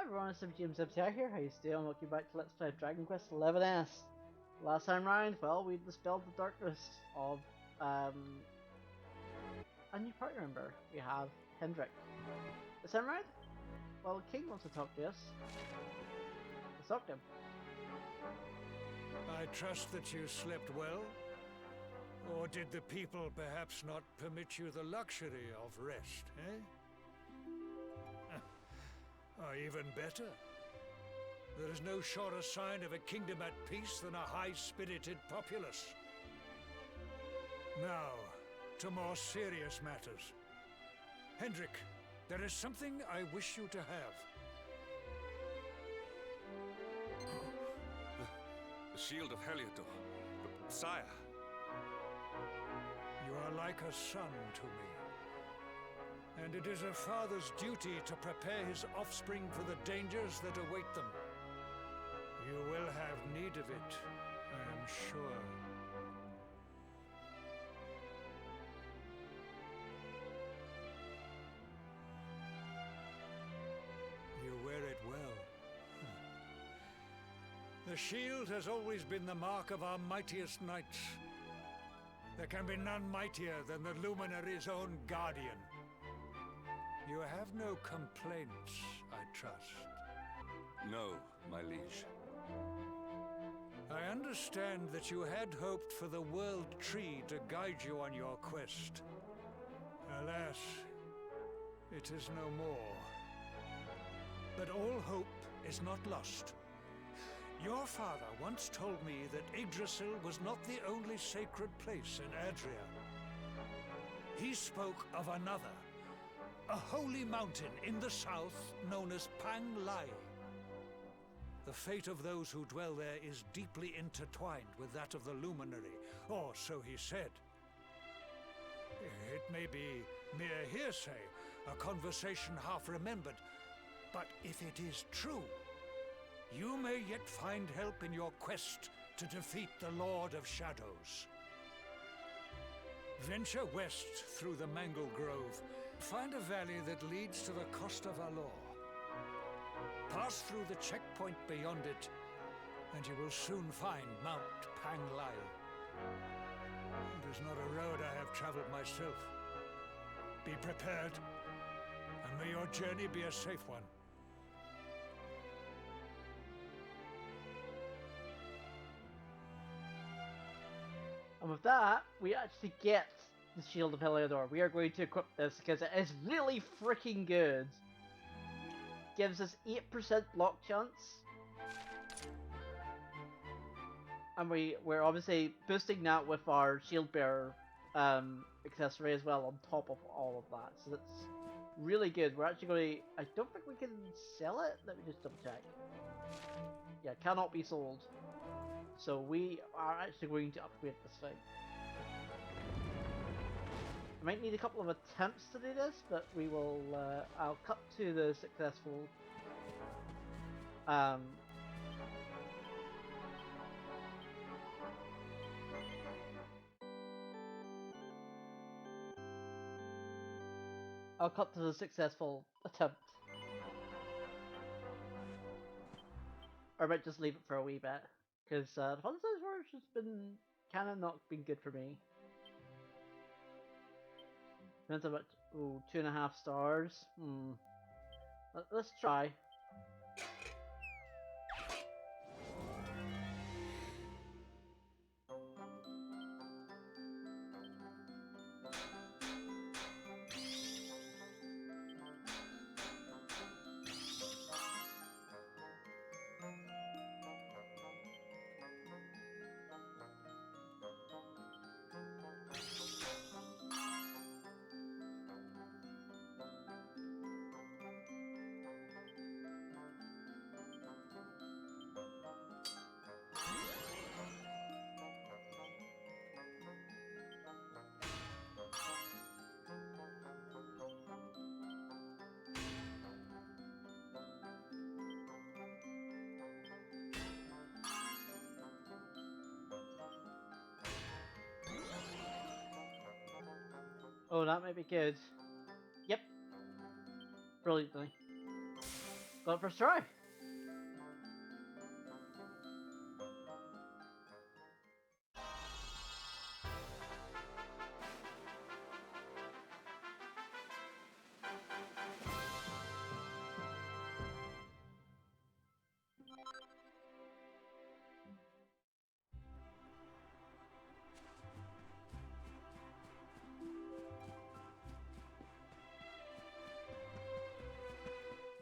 everyone, it's James MCI here. How you doing? Welcome back to Let's Play Dragon Quest XI-S. Last time round, well, we dispelled the darkness of a new party member. We have Hendrik. This time round, well, King wants to talk to us. Let's talk to him. I trust that you slept well? Or did the people perhaps not permit you the luxury of rest, eh? Or even better, there is no surer sign of a kingdom at peace than a high-spirited populace. Now, to more serious matters. Hendrik, there is something I wish you to have. The shield of Heliodor. Sire. You are like a son to me. And it is a father's duty to prepare his offspring for the dangers that await them. You will have need of it, I am sure. You wear it well. The shield has always been the mark of our mightiest knights. There can be none mightier than the Luminary's own guardian. You have no complaints, I trust. No, my liege. I understand that you had hoped for the World Tree to guide you on your quest. Alas, it is no more. But all hope is not lost. Your father once told me that Yggdrasil was not the only sacred place in Adria. He spoke of another, a holy mountain in the south known as Angri-la. The fate of those who dwell there is deeply intertwined with that of the Luminary, or so he said. It may be mere hearsay, a conversation half remembered, but if it is true, you may yet find help in your quest to defeat the Lord of Shadows. Venture west through the Mangle Grove. Find a valley that leads to the Costa Valor. Pass through the checkpoint beyond it, and you will soon find Mount Angri-la. It is not a road I have traveled myself. Be prepared, and may your journey be a safe one. And with that, we actually get the Shield of Heliodor. We are going to equip this because it is really freaking good. Gives us 8% lock chance. And we're obviously boosting that with our Shield Bearer accessory as well on top of all of that. So that's really good. We're actually going to... I don't think we can sell it. Let me just double check. Yeah, cannot be sold. So we are actually going to upgrade this thing. I might need a couple of attempts to do this, but we will, I'll cut to the successful, I'll cut to the successful attempt. Or I might just leave it for a wee bit, because the fun size wars has been, kind of not been good for me. Depends how much. Ooh, 2.5 stars. Let's try. Oh, that might be good. Yep. Brilliantly. Go first try.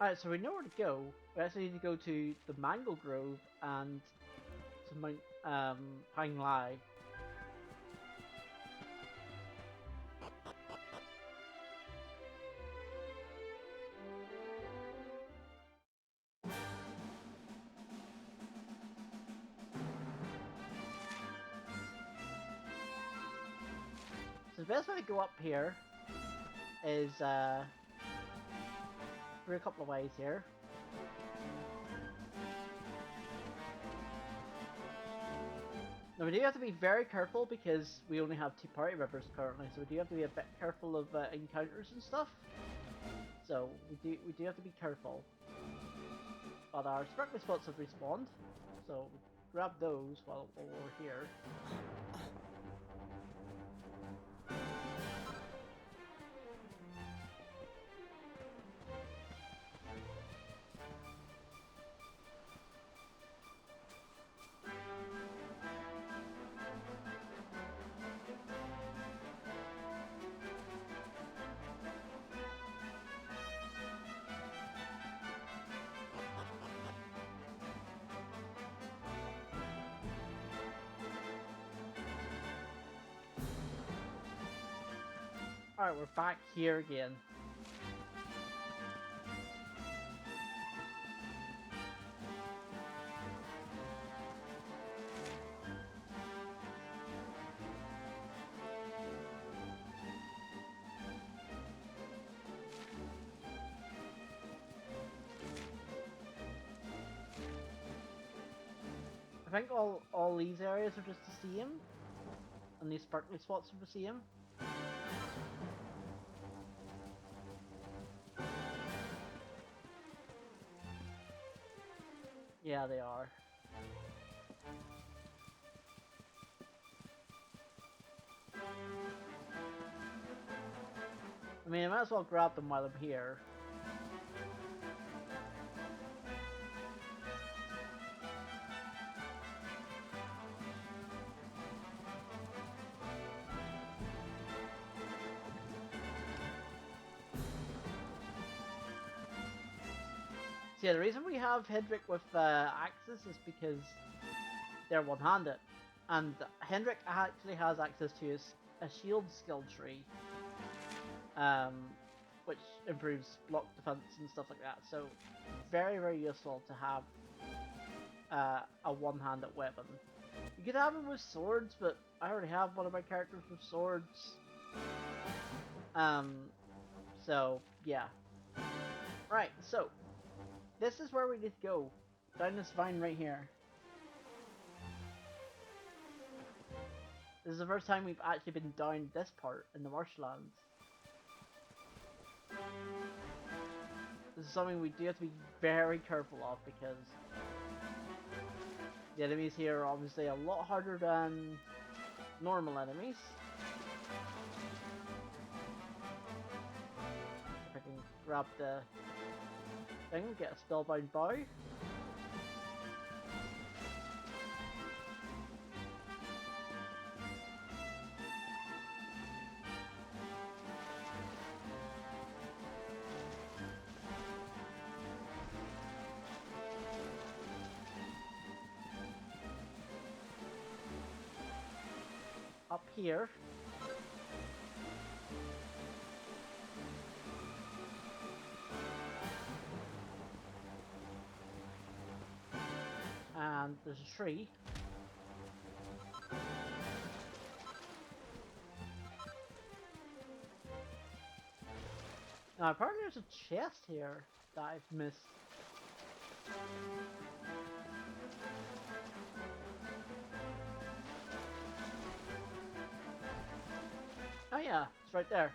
Alright, so we know where to go. We actually need to go to the Mango Grove and to Mount Angri-la. So the best way to go up here is through a couple of ways here. Now we do have to be very careful because we only have 2 party members currently, so we do have to be a bit careful of encounters and stuff. So we do have to be careful. But our sparkly spots have respawned, so we grab those while we're here. Alright, we're back here again. I think all these areas are just the same, and these sparkly spots are the same. Yeah, they are. I mean, I might as well grab them while I'm here. So yeah, the reason we have Hendrik with axes is because they're one-handed, and Hendrik actually has access to a shield skill tree, which improves block defense and stuff like that. So very, very useful to have a one-handed weapon. You could have him with swords, but I already have one of my characters with swords. So yeah. Right, so this is where we need to go. Down this vine right here. This is the first time we've actually been down this part in the marshlands. This is something we do have to be very careful of because the enemies here are obviously a lot harder than normal enemies. If I can grab the thing, get a spellbound bow. Up here. And there's a tree. Now apparently there's a chest here that I've missed. Oh yeah, it's right there.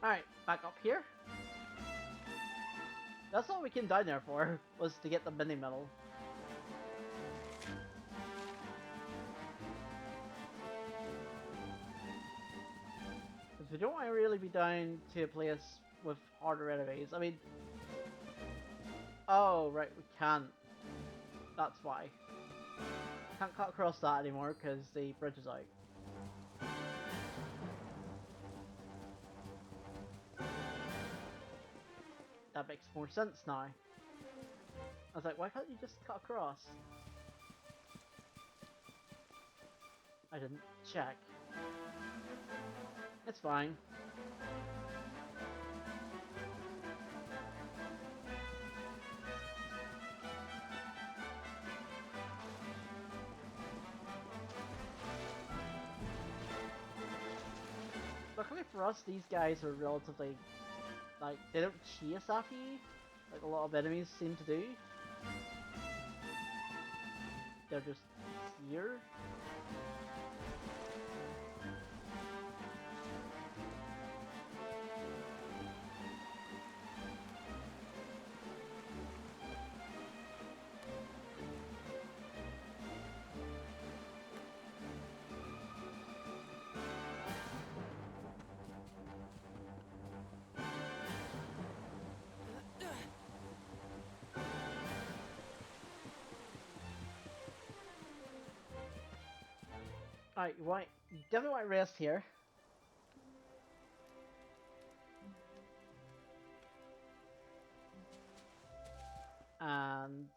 Alright, back up here. That's all we came down there for, was to get the mini medal. Because we don't want to really be down to a place with harder enemies. I mean... Oh, right, we can't. That's why. Can't cut across that anymore because the bridge is out. That makes more sense now. I was like, why can't you just cut across? I didn't check. It's fine. Luckily for us, these guys are relatively, like, they don't chase after you, like a lot of enemies seem to do. They're just here. Alright, you definitely want to rest here. And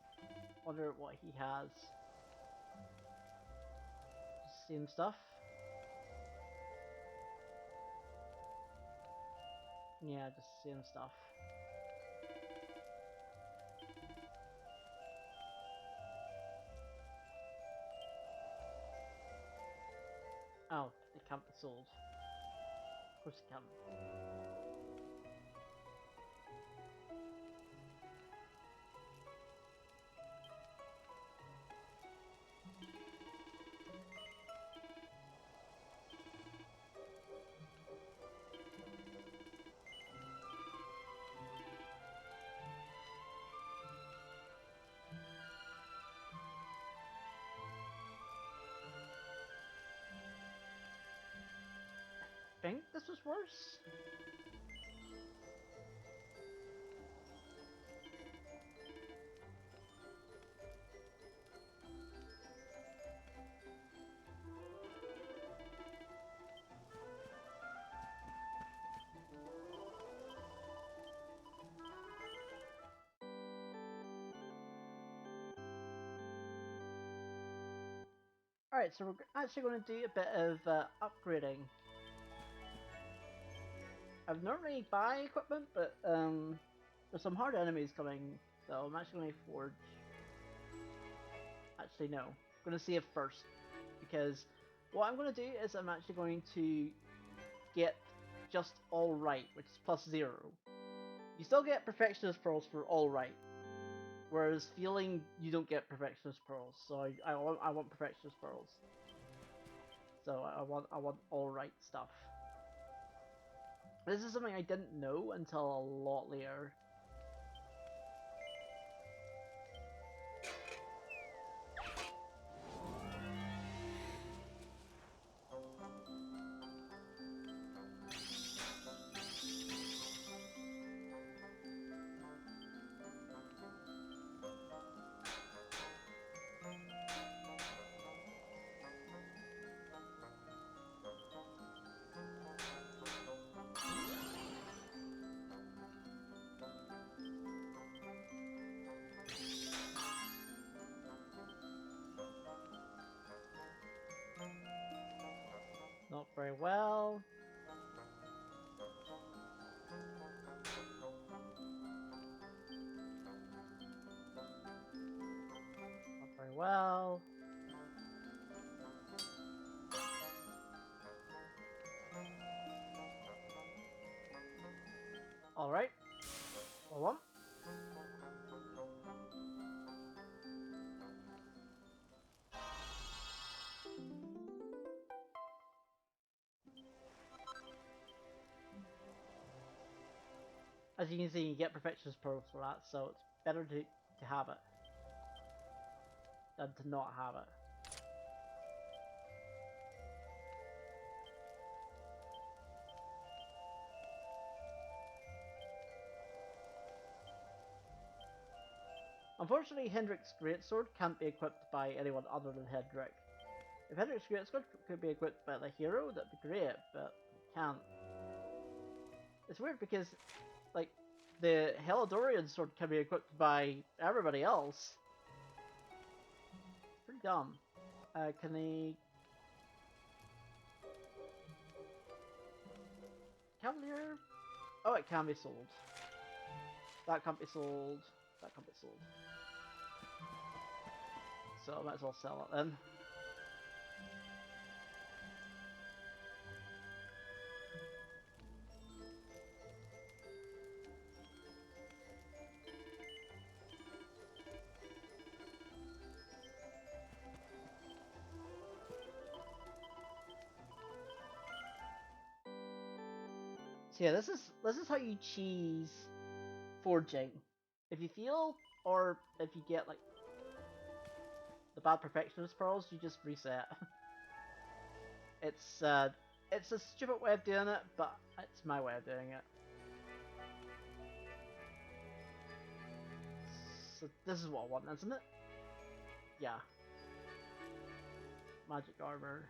wonder what he has. Just same stuff. Yeah, just same stuff. Oh, they can't be sold. Of course they can. I think this was worse. Alright, so we're actually going to do a bit of upgrading. I've not really buy equipment, but there's some hard enemies coming, so I'm actually going to forge. Actually, no. I'm going to save first, because what I'm going to do is I'm actually going to get just alright, which is +0. You still get Perfectionist Pearls for alright, whereas feeling you don't get Perfectionist Pearls, so I want Perfectionist Pearls. So I want alright stuff. This is something I didn't know until a lot later. Not very well. Not very well. Alright. Hold on. As you can see, you get perfectionist pearls for that, so it's better to have it than to not have it. Unfortunately, Hendrick's greatsword can't be equipped by anyone other than Hendrick. If Hendrick's greatsword could be equipped by the hero, that'd be great, but it can't. It's weird because, like, the Heladorian sword can be equipped by everybody else. It's pretty dumb. Can they... Cavalier? Oh, it can be sold. That can't be sold. That can't be sold. So I might as well sell it then. So yeah, this is how you cheese forging. If you feel, or if you get like the bad perfectionist pearls, you just reset. It's a stupid way of doing it, but it's my way of doing it. So this is what I want, isn't it? Yeah. Magic armor.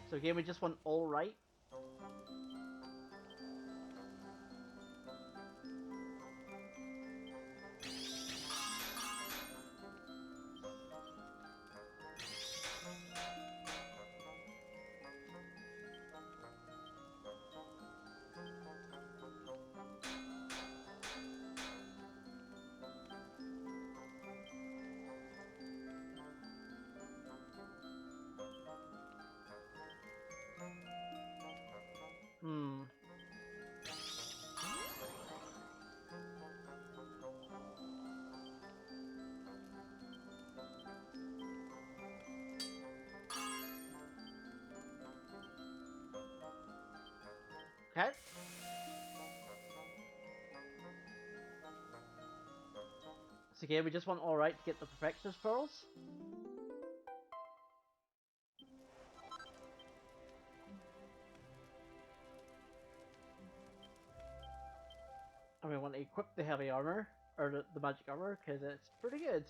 So again, we just want all right. Hmm. Okay. So again, we just want all right to get the perfectionist pearls. And we want to equip the heavy armor, or the magic armor, because it's pretty good.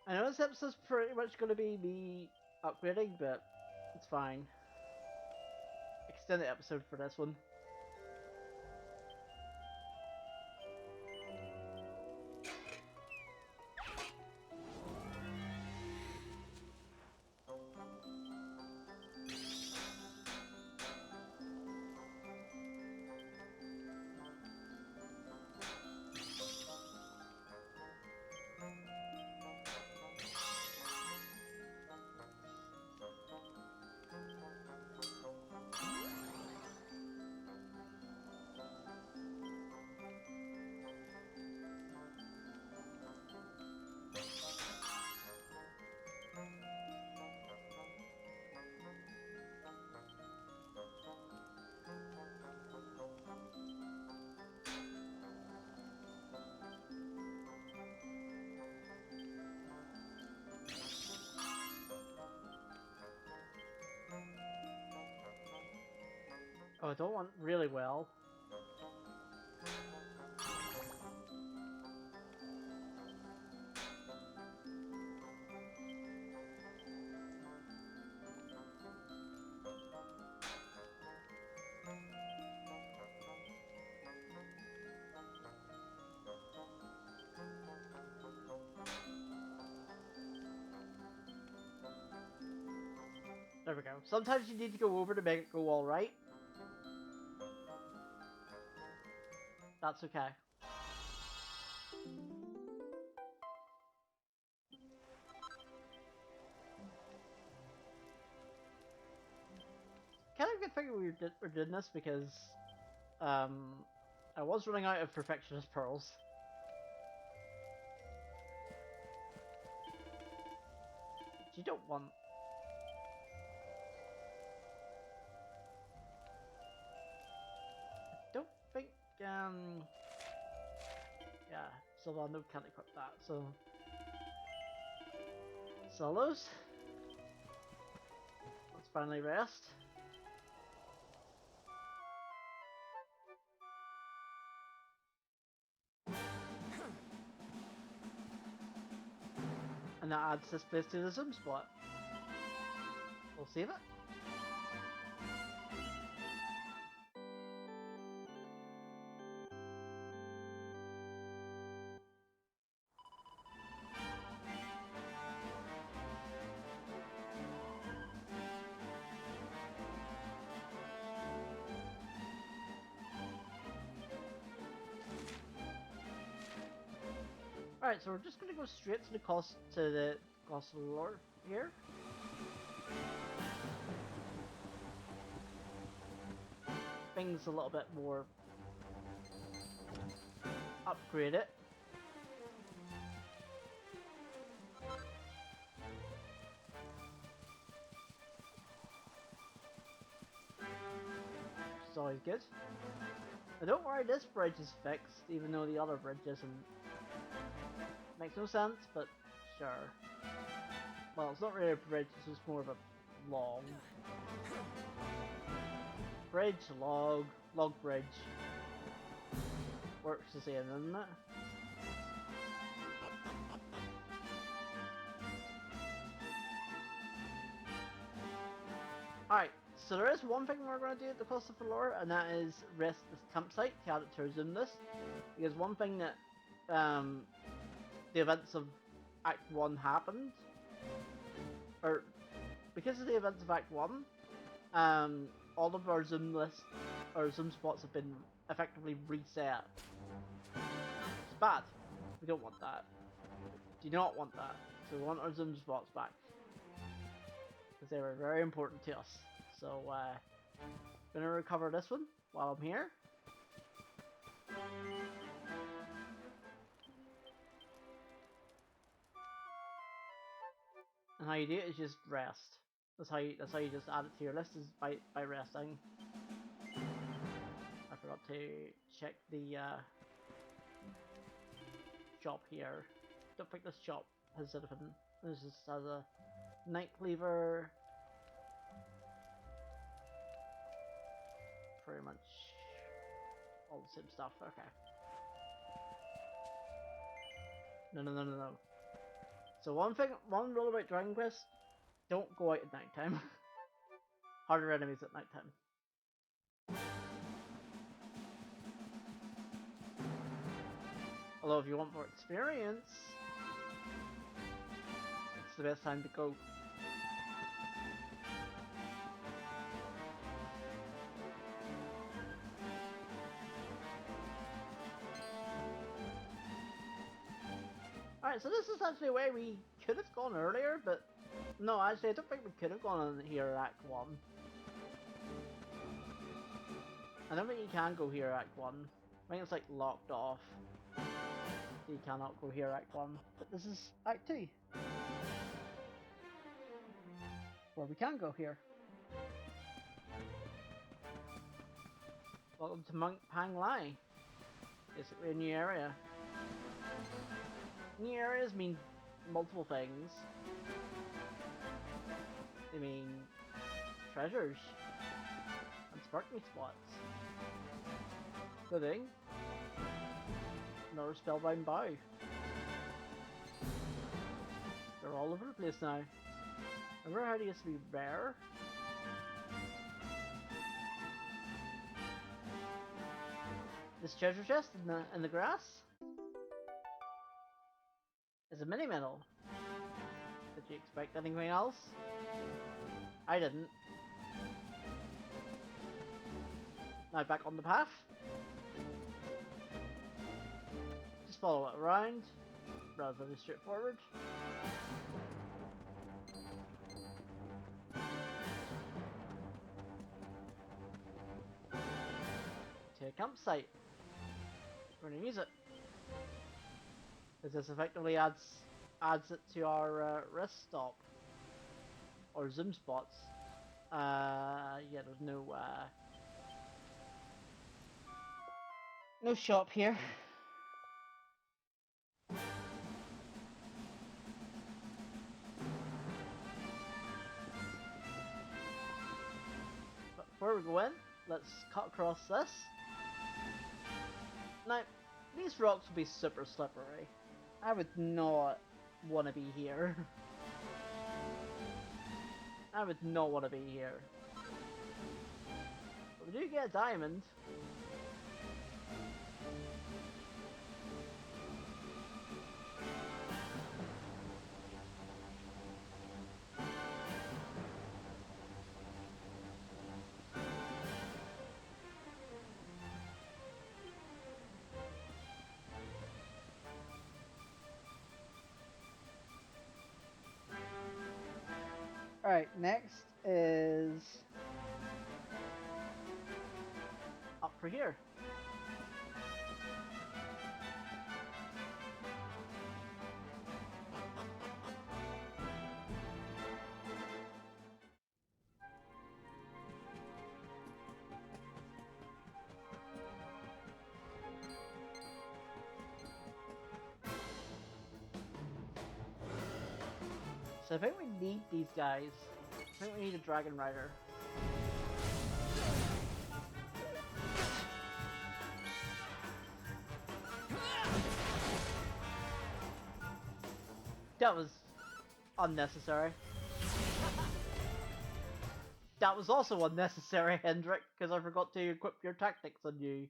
I know this episode's pretty much going to be me upgrading, but it's fine. Extended episode for this one. Oh, I don't want really well. There we go. Sometimes you need to go over to make it go alright. That's okay. Kind of good thing we're doing this because I was running out of perfectionist pearls. Which you don't want. I don't think yeah, Sylvando can't equip that, so sell those. Let's finally rest. And that adds this place to the zoom spot. We'll save it. Alright, so we're just gonna go straight to the cost of the Lord here. Things a little bit more upgraded. Which is always good. But don't worry, this bridge is fixed, even though the other bridge isn't. Makes no sense, but sure. Well, it's not really a bridge, it's just more of a log. Bridge, log bridge. Works the same, doesn't it? Alright, so there is one thing we're going to do at the cost of the lore, and that is rest this campsite to add it to resume this. Because one thing that the events of Act 1 happened, or because of the events of Act 1, all of our zoom lists, or zoom spots have been effectively reset. It's bad. We don't want that. Do not want that. So we want our zoom spots back. Because they were very important to us. So, gonna recover this one while I'm here. And how you do it is just rest. That's how you just add it to your list, is by resting. I forgot to check the shop here. Don't think this shop has anything. This just has a night cleaver. Pretty much all the same stuff. Okay. No. So one rule about Dragon Quest: don't go out at nighttime. Harder enemies at nighttime. Although if you want more experience, it's the best time to go. Alright, so this is actually a way we could have gone earlier, but no, actually I don't think we could have gone on here at Act 1. I don't think you can go here at Act 1. I think it's like locked off. So you cannot go here at Act 1. But this is Act 2. Where we can go here. Welcome to Monk Pang Lai. Basically a new area. New areas mean multiple things. They mean treasures and sparkly spots. Including another spellbound bow. They're all over the place now. Remember how they used to be rare? This treasure chest in the grass is a mini medal. Did you expect anything else? I didn't. Now back on the path. Just follow it around. Relatively straightforward. To a campsite. We're gonna use it. Because this effectively adds it to our rest stop. Or zoom spots. Yeah, there's no shop here. But before we go in, let's cut across this. Now, these rocks will be super slippery. I would not want to be here. I would not want to be here. But we do get a diamond. Alright, next is up for here. So I think we need these guys. I think we need a dragon rider. That was unnecessary. That was also unnecessary, Hendrik, because I forgot to equip your tactics on you.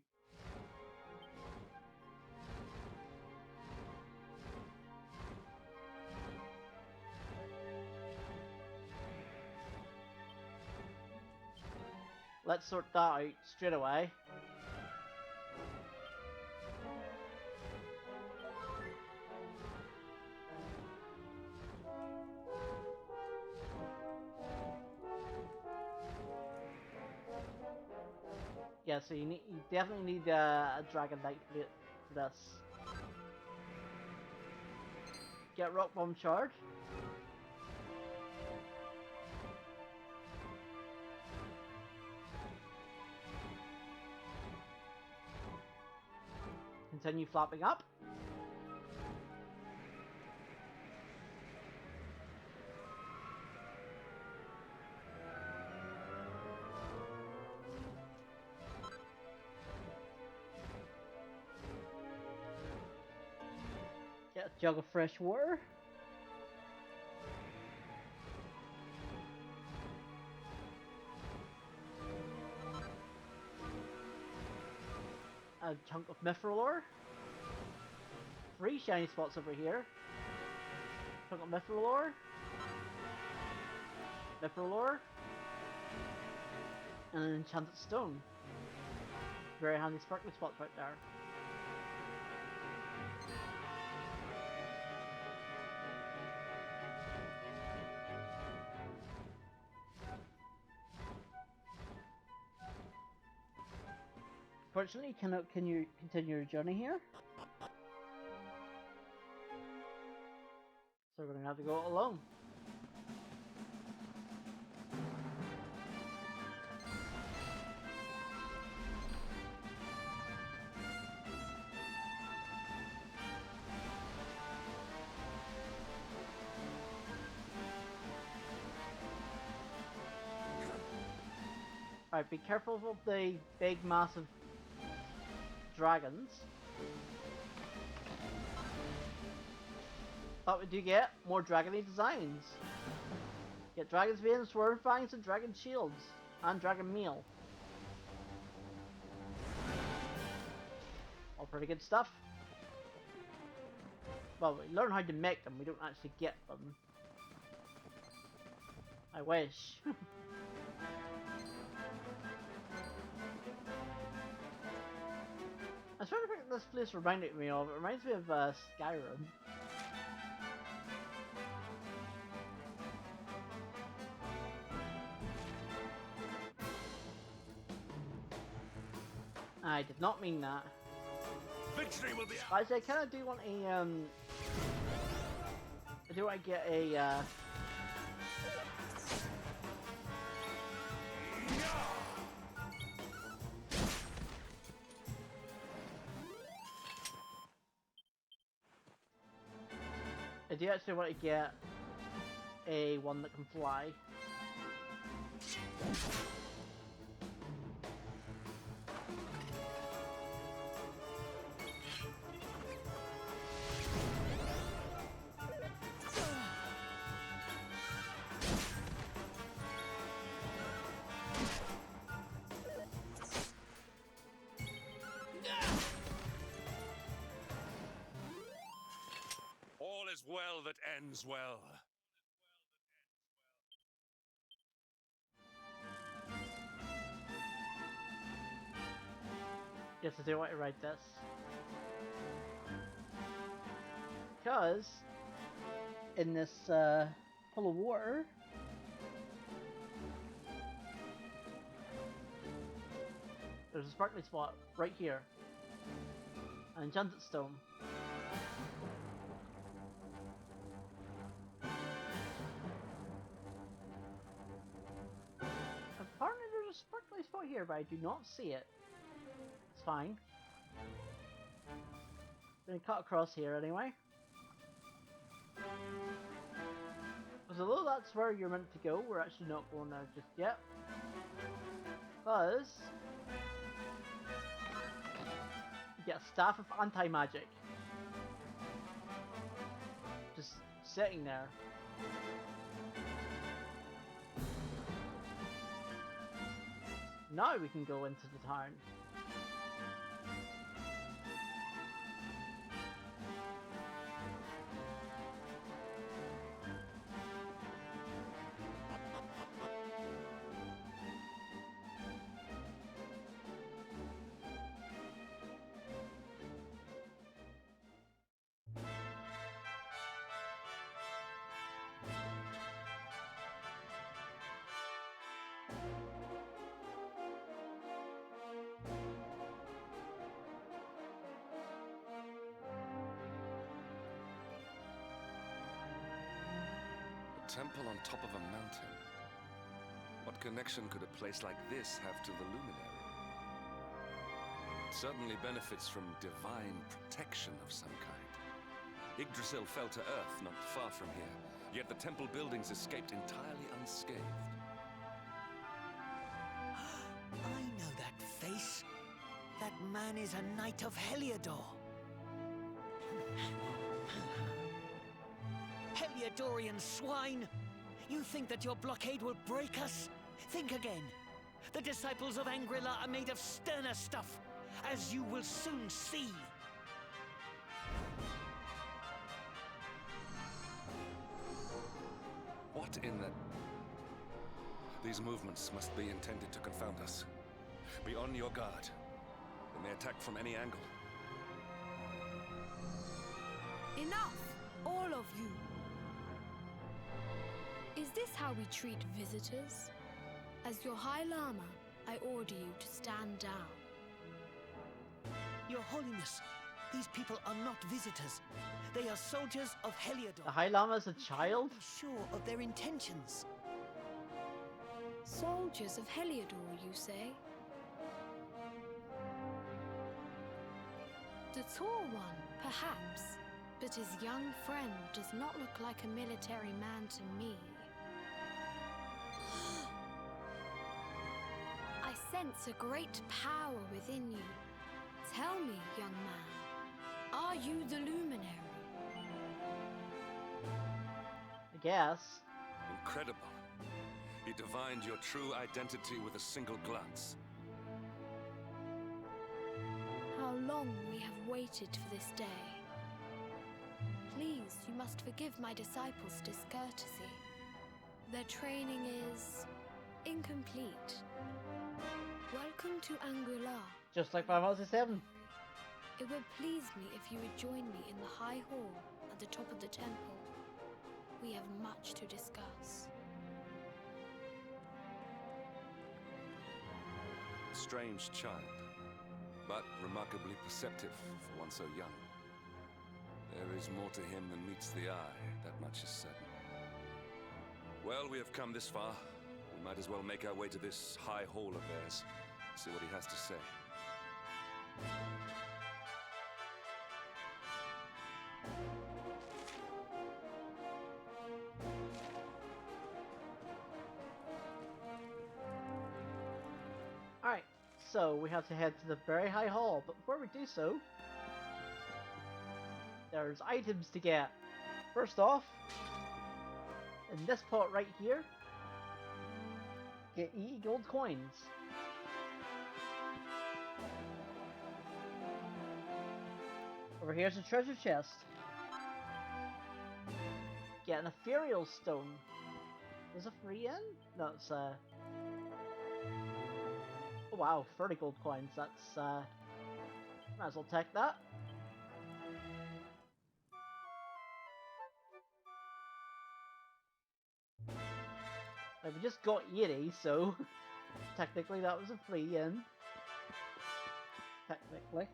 Let's sort that out straight away. Yeah, so you definitely need a dragon knight for this. Get rock bomb charge. Continue flapping up. Get a jug of fresh water. A chunk of mithril ore. 3 shiny spots over here. Chunk of mithril ore. Mithril ore. And an enchanted stone. Very handy sparkly spots right there. Fortunately, can you continue your journey here? So we're gonna have to go alone. Alright, be careful of the big massive dragons. But we do get more dragony designs. Get dragon's veins, swerve fangs, and dragon shields. And dragon meal. All pretty good stuff. Well, we learn how to make them, we don't actually get them. I wish. I trying to think what this place reminded me of. It reminds me of Skyrim. I did not mean that. Victory will be Actually, I kind of do want a I do want to get a I do actually want to get a one that can fly. all is well that ends well. Yes, I do want to write this. Because in this pool of water, there's a sparkly spot right here. An enchanted stone. Apparently there's a sparkly spot here, but I do not see it. It's fine. Gonna cut across here anyway. Because although that's where you're meant to go, we're actually not going there just yet. Because you get a staff of anti-magic. Just sitting there. Now we can go into the town. Temple on top of a mountain. What connection could a place like this have to the luminary? It certainly benefits from divine protection of some kind. Yggdrasil fell to earth not far from here, yet the temple buildings escaped entirely unscathed. I know that face. That man is a knight of Heliodor. Heliodorian swine! You think that your blockade will break us? Think again. The disciples of Angri-la are made of sterner stuff, as you will soon see. What in the... These movements must be intended to confound us. Be on your guard. They may attack from any angle. Enough! All of you! Is this how we treat visitors? As your High Lama, I order you to stand down. Your Holiness, these people are not visitors. They are soldiers of Heliodor. The High Lama is a child? Be sure of their intentions. Soldiers of Heliodor, you say? The tall one, perhaps, but his young friend does not look like a military man to me. I sense a great power within you. Tell me, young man, are you the luminary? I guess. Incredible. He divined your true identity with a single glance. How long we have waited for this day. Please, you must forgive my disciples' discourtesy. Their training is incomplete. Welcome to Angri-la. Just like Final Fantasy VII. It would please me if you would join me in the High Hall at the top of the temple. We have much to discuss. A strange child, but remarkably perceptive for one so young. There is more to him than meets the eye, that much is certain. Well, we have come this far. We might as well make our way to this high hall of theirs, see what he has to say. Alright, so we have to head to the very high hall, but before we do so, there's items to get. First off, in this pot right here, get 80 gold coins. Over here's a treasure chest. Get an ethereal stone. Is it free in? No, it's oh wow, 30 gold coins. That's might as well take that. We just got 80, so technically that was a free in. Technically.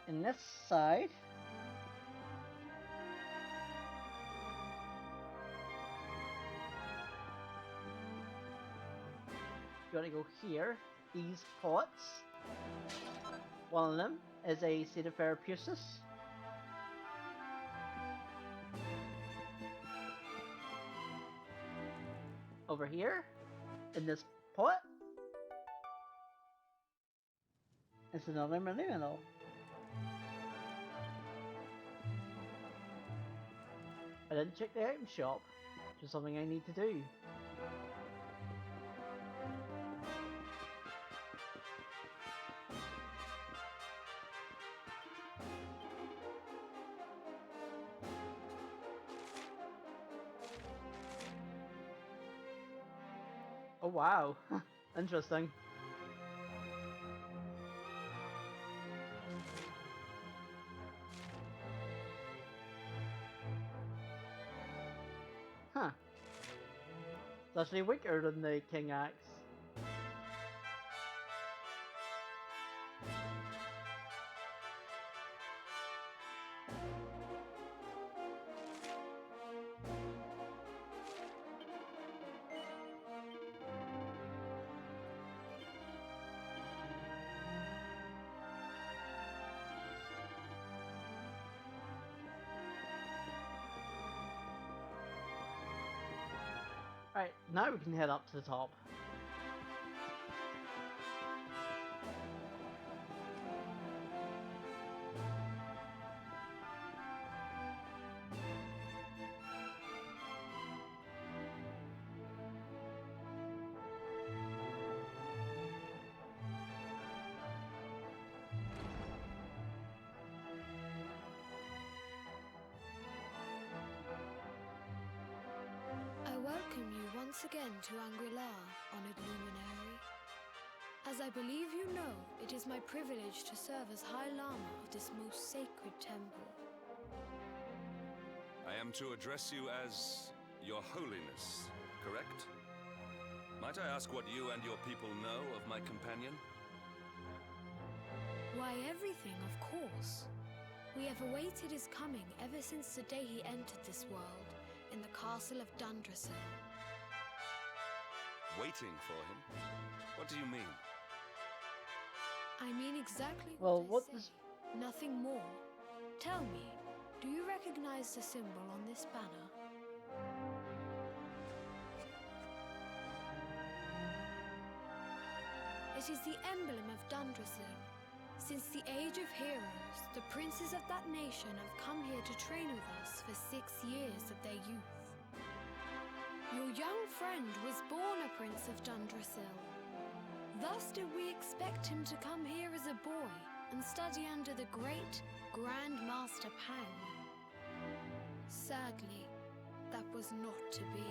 In this side, you gotta go here. These pots. One of them is a seed of Therapeutics. Over here, in this pot, is another mineral. I didn't check the item shop, which is something I need to do. Oh wow, interesting. Huh. It's actually weaker than the King Axe. Alright, now we can head up to the top. I welcome you once again to Angri-la, honored luminary. As I believe you know, it is my privilege to serve as High Lama of this most sacred temple. I am to address you as Your Holiness, correct? Might I ask what you and your people know of my companion? Why, everything, of course. We have awaited his coming ever since the day he entered this world, in the castle of Dundrasil. Waiting for him? What do you mean? I mean exactly Well, what I what say. Nothing more. Tell me, do you recognize the symbol on this banner? It is the emblem of Dundrasil. Since the age of heroes, the princes of that nation have come here to train with us for 6 years of their youth. Your young friend was born a prince of Dundrasil. Thus did we expect him to come here as a boy and study under the great Grand Master Pang. Sadly, that was not to be.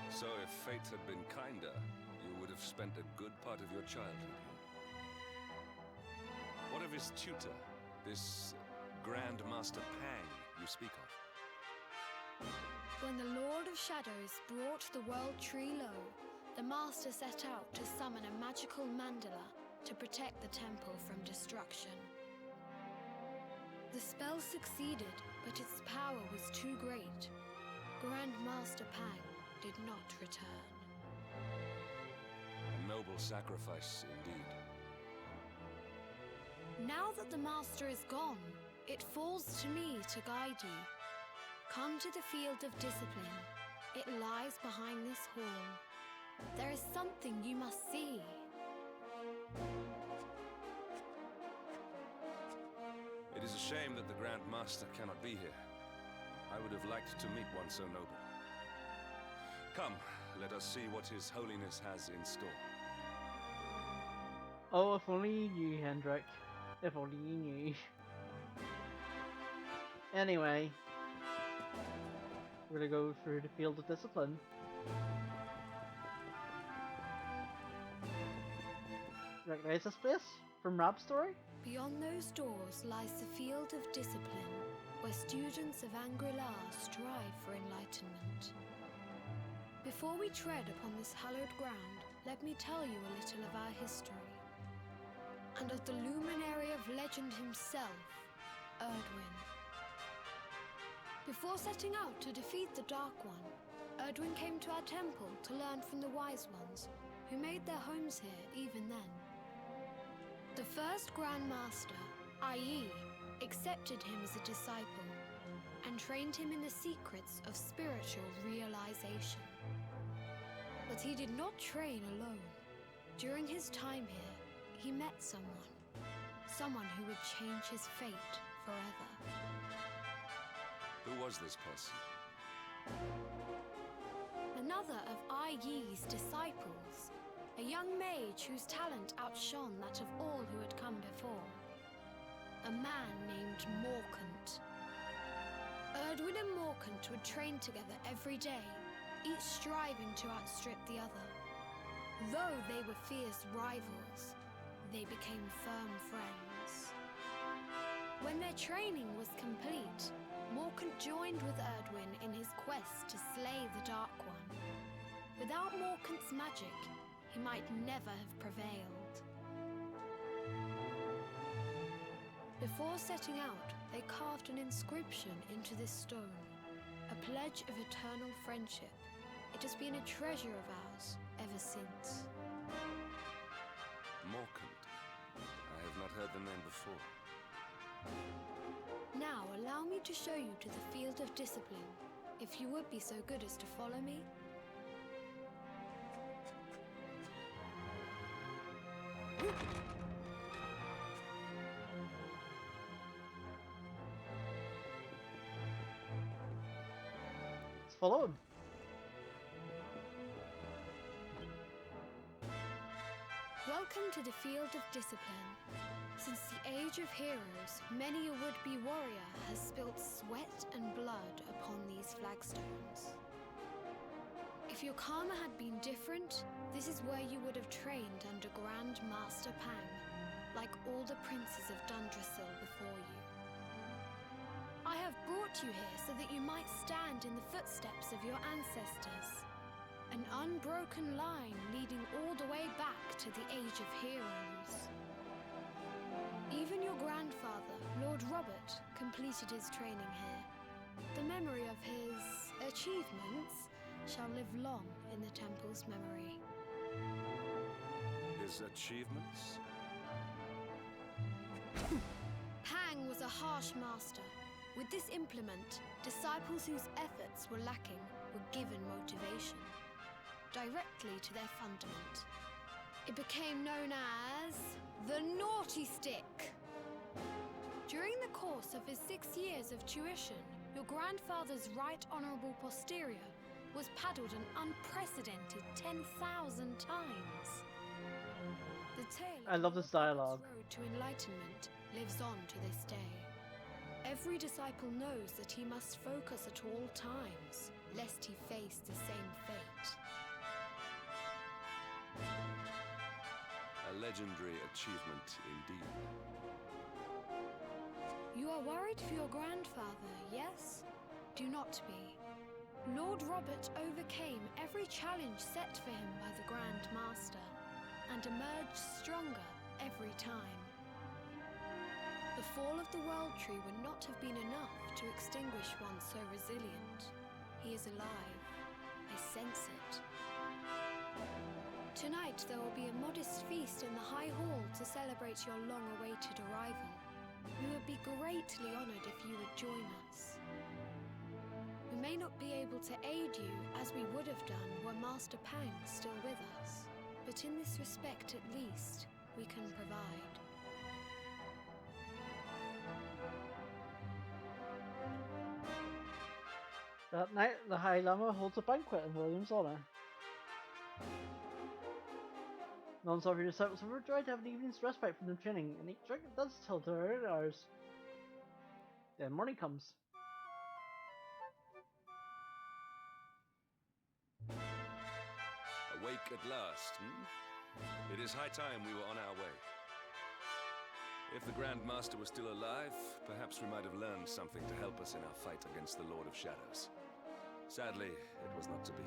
So if fate had been kinder, you would have spent a good part of your childhood here. What of his tutor, this Grand Master Pang you speak of? When the Lord of Shadows brought the World Tree low, the Master set out to summon a magical mandala to protect the temple from destruction. The spell succeeded, but its power was too great. Grand Master Pang did not return. A noble sacrifice indeed. Now that the Master is gone, it falls to me to guide you. Come to the Field of Discipline. It lies behind this hall. There is something you must see. It is a shame that the Grand Master cannot be here. I would have liked to meet one so noble. Come, let us see what His Holiness has in store. Oh, if only you knew, Hendrik. If only you knew. Anyway, we're gonna go through the Field of Discipline. Recognize this place from Rab's story? Beyond those doors lies the Field of Discipline, where students of Angri-la strive for enlightenment. Before we tread upon this hallowed ground, let me tell you a little of our history, and of the luminary of legend himself, Erdwin. Before setting out to defeat the Dark One, Erdwin came to our temple to learn from the Wise Ones, who made their homes here even then. The first Grand Master, i.e., accepted him as a disciple and trained him in the secrets of spiritual realization. But he did not train alone. During his time here, he met someone who would change his fate forever. Who was this person? Another of Ai Yi's disciples, a young mage whose talent outshone that of all who had come before. A man named Morkant. Erdwin and Morkant would train together every day, each striving to outstrip the other. Though they were fierce rivals, they became firm friends. When their training was complete, Morkant joined with Erdwin in his quest to slay the Dark One. Without Morkant's magic, he might never have prevailed. Before setting out, they carved an inscription into this stone, a pledge of eternal friendship. It has been a treasure of ours ever since. Morkant. I have not heard the name before. Now allow me to show you to the Field of Discipline, if you would be so good as to follow me. Let's follow him. Welcome to the Field of Discipline. Since the Age of Heroes, many a would-be warrior has spilt sweat and blood upon these flagstones. If your karma had been different, this is where you would have trained under Grand Master Pang, like all the princes of Dundrasil before you. I have brought you here so that you might stand in the footsteps of your ancestors. An unbroken line leading all the way back to the Age of Heroes. Even your grandfather, Lord Robert, completed his training here. The memory of his achievements shall live long in the temple's memory. His achievements? Pang was a harsh master. With this implement, disciples whose efforts were lacking were given motivation, directly to their fundament. It became known as the Naughty Stick. During the course of his 6 years of tuition, your grandfather's right honourable posterior was paddled an unprecedented 10,000 times. The tale I love this dialogue. Road to enlightenment lives on to this day. Every disciple knows that he must focus at all times, lest he face the same fate. A legendary achievement indeed. You are worried for your grandfather, yes? Do not be. Lord Robert overcame every challenge set for him by the Grand Master, and emerged stronger every time. The fall of the World Tree would not have been enough to extinguish one so resilient. He is alive. I sense it. Tonight there will be a modest feast in the High Hall to celebrate your long-awaited arrival. We would be greatly honored if you would join us. We may not be able to aid you as we would have done were Master Pang still with us, but in this respect at least, we can provide. That night, the High Lama holds a banquet in William's honor. None of your disciples have overjoyed to have an evening's respite from their training, and each drink does till to their early hours. Then morning comes. Awake at last, It is high time we were on our way. If the Grand Master was still alive, perhaps we might have learned something to help us in our fight against the Lord of Shadows. Sadly, it was not to be.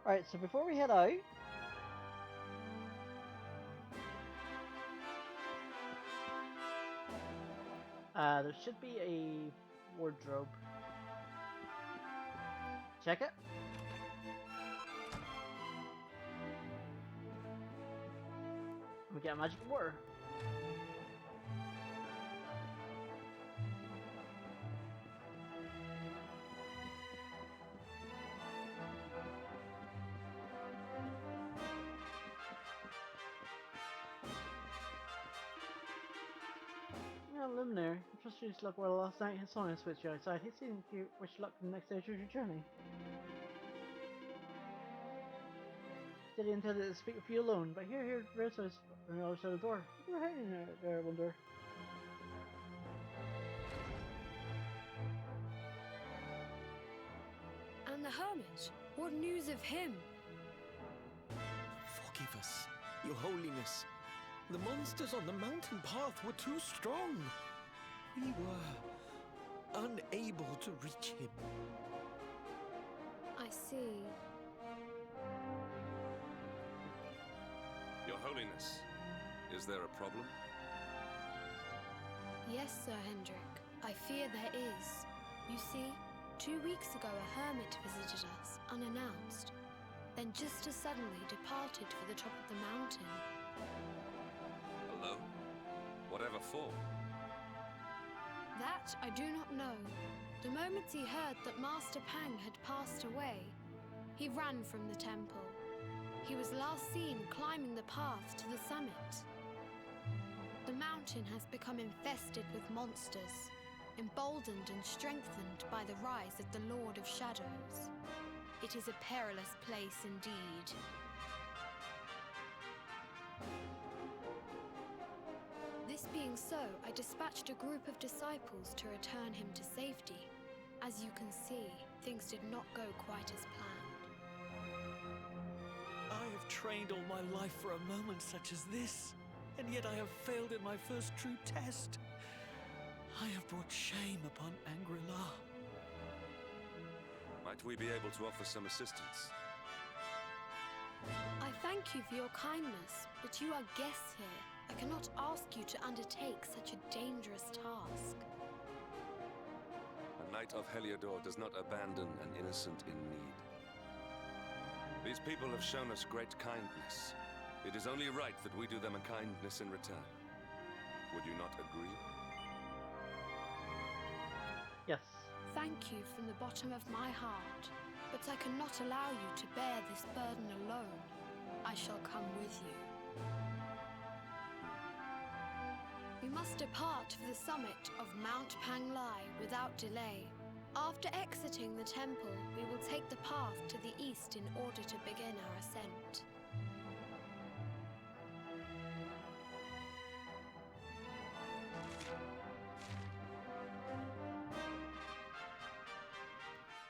Alright, so before we head out, there should be a wardrobe. Check it. We get a magic water. Luminary, I trust you slept well last night. His son is with you outside. He's saying you wish luck in the next stage of your journey. Did he intend to speak with you alone? But here, Rosa's on the other side of the door. You're hiding there, I wonder. And the hermit? What news of him? Forgive us, Your Holiness. The monsters on the mountain path were too strong. We were unable to reach him. I see. Your Holiness, is there a problem? Yes, Sir Hendrik. I fear there is. You see, 2 weeks ago a hermit visited us, unannounced, then just as suddenly departed for the top of the mountain. Alone? Whatever for? That I do not know. The moment he heard that Master Pang had passed away, he ran from the temple. He was last seen climbing the path to the summit. The mountain has become infested with monsters, emboldened and strengthened by the rise of the Lord of Shadows. It is a perilous place indeed. This being so, I dispatched a group of disciples to return him to safety. As you can see, things did not go quite as planned. I have trained all my life for a moment such as this, and yet I have failed in my first true test. I have brought shame upon Angri-la. Might we be able to offer some assistance? I thank you for your kindness, but you are guests here. I cannot ask you to undertake such a dangerous task. A knight of Heliodor does not abandon an innocent in need. These people have shown us great kindness. It is only right that we do them a kindness in return. Would you not agree? Yes. Thank you from the bottom of my heart, but I cannot allow you to bear this burden alone. I shall come with you. We must depart for the summit of Mount Panglai without delay. After exiting the temple, we will take the path to the east in order to begin our ascent.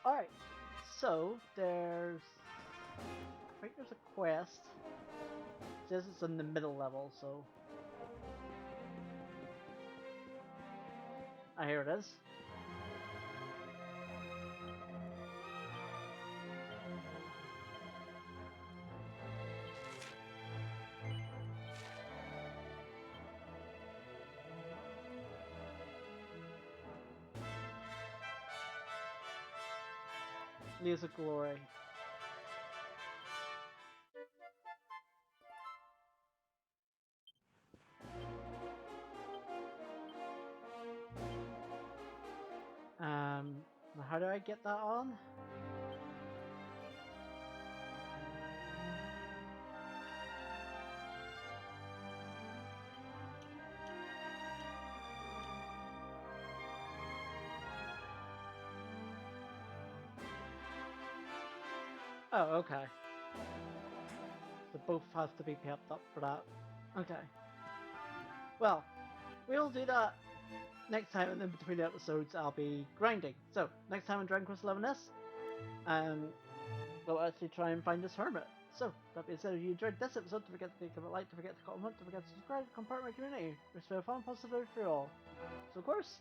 Alright, so there's... I think there's a quest. It says it's in the middle level, so... Ah, here it is. Leaves of Glory. How do I get that on? Oh, okay. So both have to be kept up for that. Okay. Well, we'll do that next time, and then between the episodes I'll be grinding. So, next time on Dragon Quest XI, we'll actually try and find this hermit. So, that being said, if you enjoyed this episode, don't forget to give it a like, don't forget to comment, don't forget to subscribe, become part of my community. There's been a fun possibility for you all. So, of course,